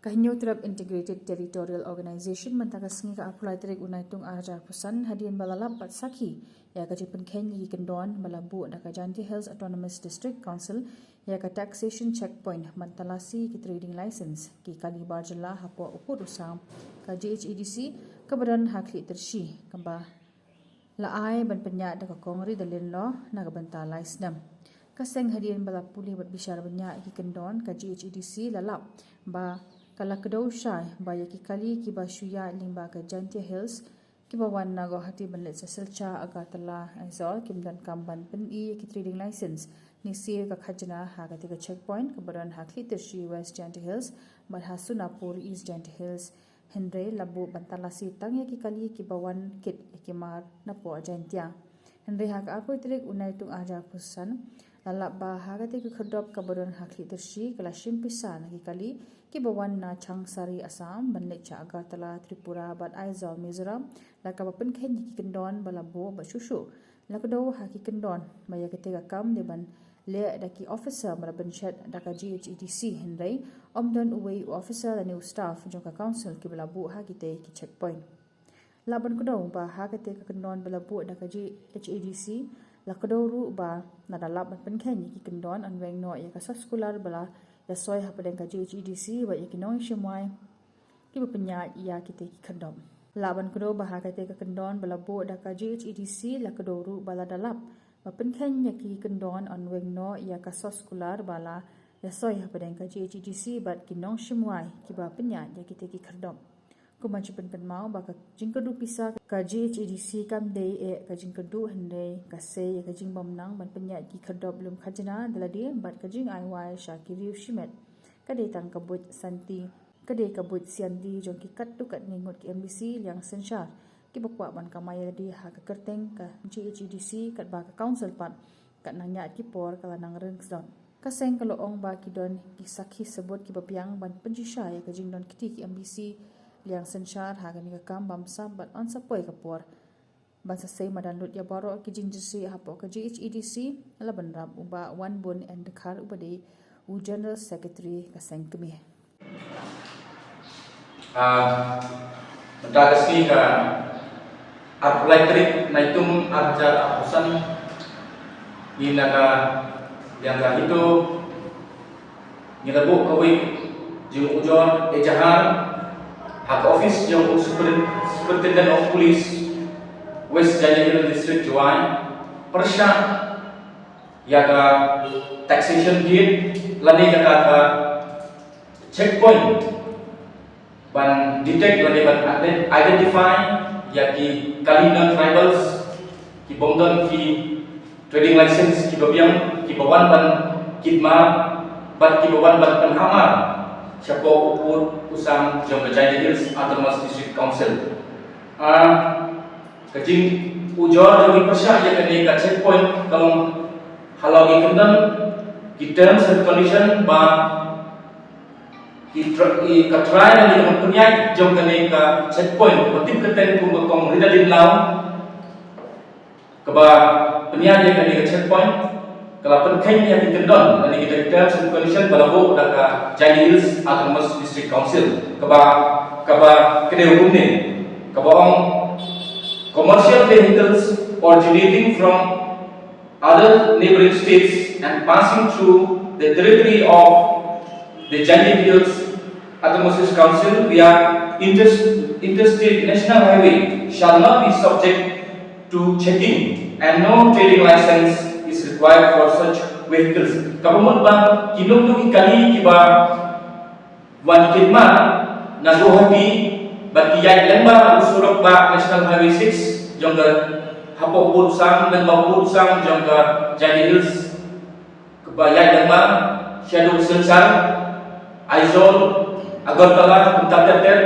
Kahinyo terap Integrated Territorial Organization mentakas ngi ka apulai terik unai tung ajar pusan hadian balalap pat saki ya ka jipen ken yi kendon balabu da ka Jaintia Hills Autonomous District Council ya ka taxation checkpoint mantalasi ki trading license ki kali barjala hapo upur usam ka GHEDC kabadan hakli tershi kamba laai ban penya da ka kongri dalin lo na ka bantalai snam kaseng hadian balapuli bat bisyar banya ki kendon ka GHEDC lalap ba kala kedau syai baya ki kali ki bashuya limba ka Jaintia Hills ki bawan na Guwahati banlet sa selcha agatala aizol kimdan kamban pen ki trading license ni sir ka khajna ha ka tiga checkpoint ka baran hakli tershi West Jaintia Hills barhasu napur East Jaintia Hills Henry labu bantalasi tang ki kali ki bawan kit ki mar napo Jaintia Henry ha ka apoy trik unai tung aja pusan lalap ba ha ka tiga khodop ka baran hakli tershi kala shimpisan ki kali ki bawan na Changsari Assam banlet cha Agartala Tripura bat Aizol Mizoram la ka bapen khen ki kendon balabo ba shushu la ka do ha ki kendon baya ketega kam de ban le da ki officer mara ban chat da ka GHEDC Henry omdon uwei officer da new staff jong ka council ki balabo ha ki te ki checkpoint la ban ko do ba ha ka te ka kendon balabo da ka GHEDC la ka do ru ba na da la ban khen ki kendon anweng no ya ka scholar bala ya soy hapadeng ka GHEDC ba ikinong shimwai ki bapenya ya kite ki khandom laban kudo baha ka te ka kandon balabo da ka GHEDC la kadoru bala dalap bapen khen ya ki kandon anweng no ya ka soskular bala ya soy hapadeng ka GHEDC bat kinong shimwai ki bapenya ya kite ki khandom kuma chupen pen mau ba ka jingkadu pisa ka GHEDC kam dei e ka jingkadu hande ka se ka jingbom nang ban penya ki khadop lum khajna daladi bat ka jing IY Shakiri Shimet ka dei tang kabut santi ka dei kabut siandi jong ki kat tu kat ningot ki MBC liang senshar ki bakwa ban kamaya di ha ka kerteng ka GHEDC kat ba ka council pat kat nanya ki por kala nang rengsdon kaseng kaloong ba ki don ki sakhi sebut ki bapiang ban penjisha ya ka jingdon kiti ki MBC liang senshar ha ni ka kam bam sam bat on sapoi ka por ban sa sei madan lut ya baro ki jinjisi hapo ka GHEDC laban ram uba one bun and the khar ubade u general secretary ka sengkmi Mendagasi ka elektrik naitum arja apusan inaga yang itu nirabu kawi jung ujon ejahar hak office yang Superintendent of Police West Jaintia Hills District Juan persya yaga taxation gate lani kata checkpoint ban detect lani ban identify yaki kalina tribals ki bomdon ki trading license ki babiang ki bawan ban kidma ban ki bawan ban penhamar siapa upur usang jom ke Jaintia Hills Autonomous District Council kajing ujor dari persya ya kene ka checkpoint kalau halau ki kendan ki terms and condition ba ki try na ni mempunyai jom kene ka checkpoint betul keten ku kong ridalin law keba penyan ya kene ka checkpoint kalau penken yang dikendon dan kita terms and condition balabo da ka Jaintia Hills Autonomous District Council keba kene hukum ni keba ong commercial vehicles originating from other neighboring states and passing through the territory of the Jaintia Hills Autonomous District Council via interstate national highway shall not be subject to checking and no trading license is required for such vehicles. Kapamut ba kinong tu kali kiba wan kidma na Guwahati ba kiyay lemba usurok ba National Highway 6 jong ka hapo pursang dan mau pursang jong ka Jaintia Hills kebayay lemba shadow sensar Aizol Agartala Untatetet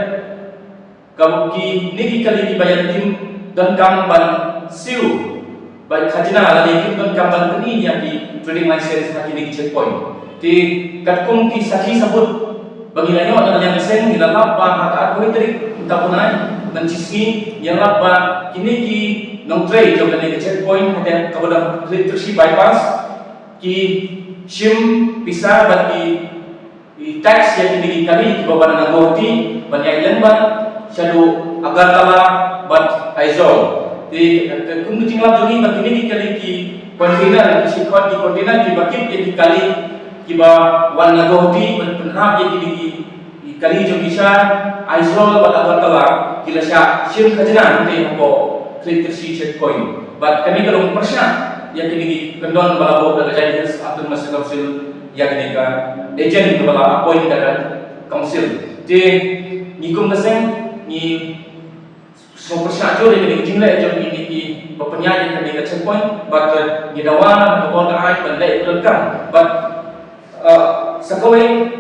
kabuki niki kali kibayan tim dan kam ban siu baik khajna lagi kim dan kamban kini yang di trading license hakini checkpoint di katkum ki sahi sabut bagi lanyo adalah yang seng nilalap ba hak trik utapunai dan cisni nilalap ba kini ki nong trade jom kani checkpoint hanya kabodan tersi bypass ki shim pisah bagi tax yang kini kali di bawah nagorti banyak lembar shadow agar tala bat aizol di kemudian lagi jogi begini kali ki kontainer ki sikot di kontainer ki bakit di kali ki ba wan nagorti penhab yang kini kali jogi sha aizol bat agar tala kila sha sim khajana te ko klik si checkpoint bat kami kalau persya yang kini kendon balabo daga jadi atau masuk council yang kini ka agent kepala appoint daga council je nikum kaseng ni so persya jo de kini jingla jo kini ki penyanyi kini ka checkpoint but ni dawan ko ka ai pandai ulkan but sakawai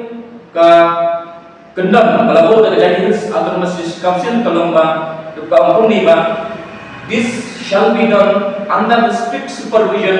ka kendon balabo daga jadi atau masuk council kalau ba ka ampun ni ba this shall be done under the strict supervision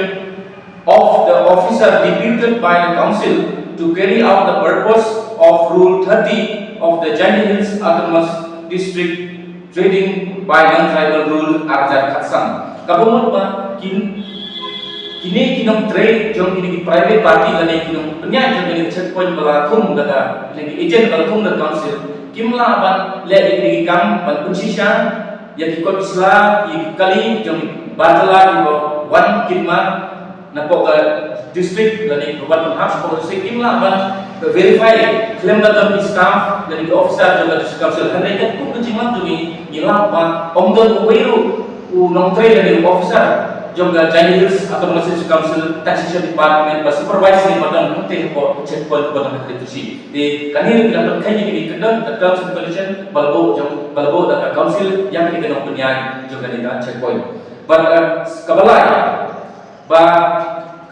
of the officer deputed by the council to carry out the purpose of Rule 30 of the Jaini Hills Autonomous District Trading by Non-Tribal Rule Arjat Khatsang. Kabumot ba kini kinong trade jom kini private party lani kinong penyan jom kini checkpoint bala thum daga kini agent bala thum daga council kimla ban le kini kam ban kunsisha yang ikut Islam, yang kali jom batala di wan kitma napo ke district dan di kabupaten Penhab polisi kimla ban verify klaim dalam staff dan di officer juga di council hendak pun kecimang juga nilap ban omdon uiru nong trade dari officer jom ga Jaini Hills atau masih council taxation department ba supervisor badan penting ko checkpoint badan itu di kanil bila berkaitan dengan kendon terms and condition balbo data council yang dikenal penyan juga dengan checkpoint but kabalai ba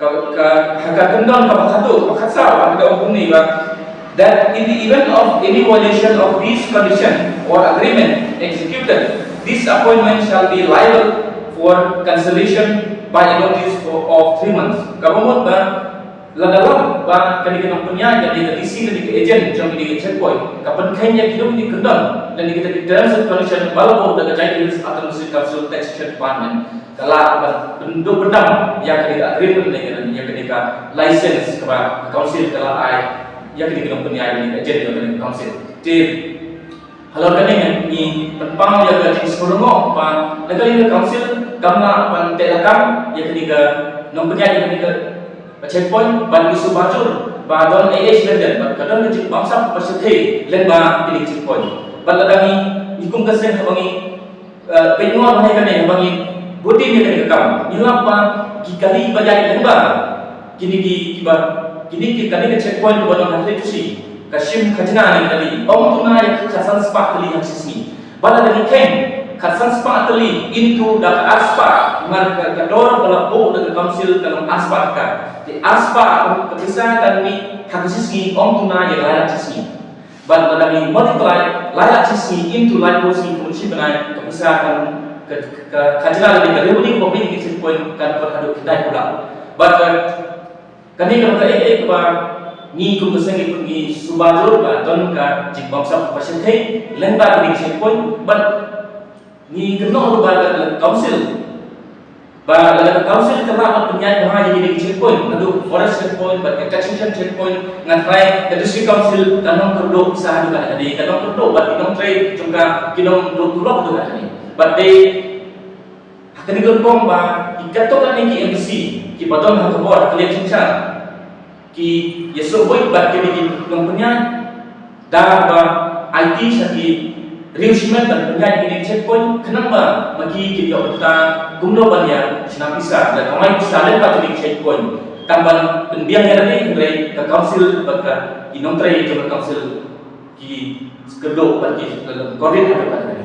harga kendon kapal satu pakasa ada umum ni ba that in the event of any violation of this condition or agreement executed this appointment shall be liable for cancellation by a notice of 3 months. Kabumot ba ladalam ba kanilang punya jadi DC dan di agent jom di checkpoint kapan kanya kilo di kendon dan kita di terms and condition balbo daga Jaini Hills atau Muslim Council Taxation Department kala bentuk pedang yang kena agreement dengan yang kena license kepada council kala ai yang kena punya di agent dengan council. Jadi Halau kani ni penpang yang gaji sepuluh pa negara council kamna pan telakam yang ketiga nombornya yang ketiga checkpoint ban isu bacur ba don AH London ban kadang ngejik bangsa persethe len ba kini checkpoint ban ladani ikum kaseng habangi penyua bahai kani habangi budi ni kani kam nilap pa kikali bajai len ba kini ki kani checkpoint ba don hati tusi Kashim khajna ni kali om tuna yang khasan spa kali yang sisni bala dari ken khasan spa kali into the aspa mar kador bala bo dengan council dalam aspa ka di aspa kebisa dan ni sisni om tuna yang layak sisni bala dari multiply layak sisni into layak sisni kemudian benai kebisa dan khajna dari kali ini pemilik di point kan berhadap kita pula but kami kata ba ni kum kesengi pergi subajur ba don ka jik bangsa persentai lengba di checkpoint but ni kena ba council ba dalam council kena penyan bahaya di checkpoint lalu forest checkpoint ba taxation checkpoint ngan try ke district council kanong kerdo usaha juga tadi kanong kerdo ba kinong trade juga kinong tulok juga tadi but they hakani gempong ba ikato kan ni MC ki badon ha kebor kalian cinca ki yeso boy bat ke di nomornya dah ba IT saki reusimen dan penyan ini checkpoint kenapa bagi kita kita gumno banyak sinapisa dan kamai bisa lepas di checkpoint tambah pendiang yang ada dari ke council baka di nomor itu ke council ki kedok bagi koordinat apa tadi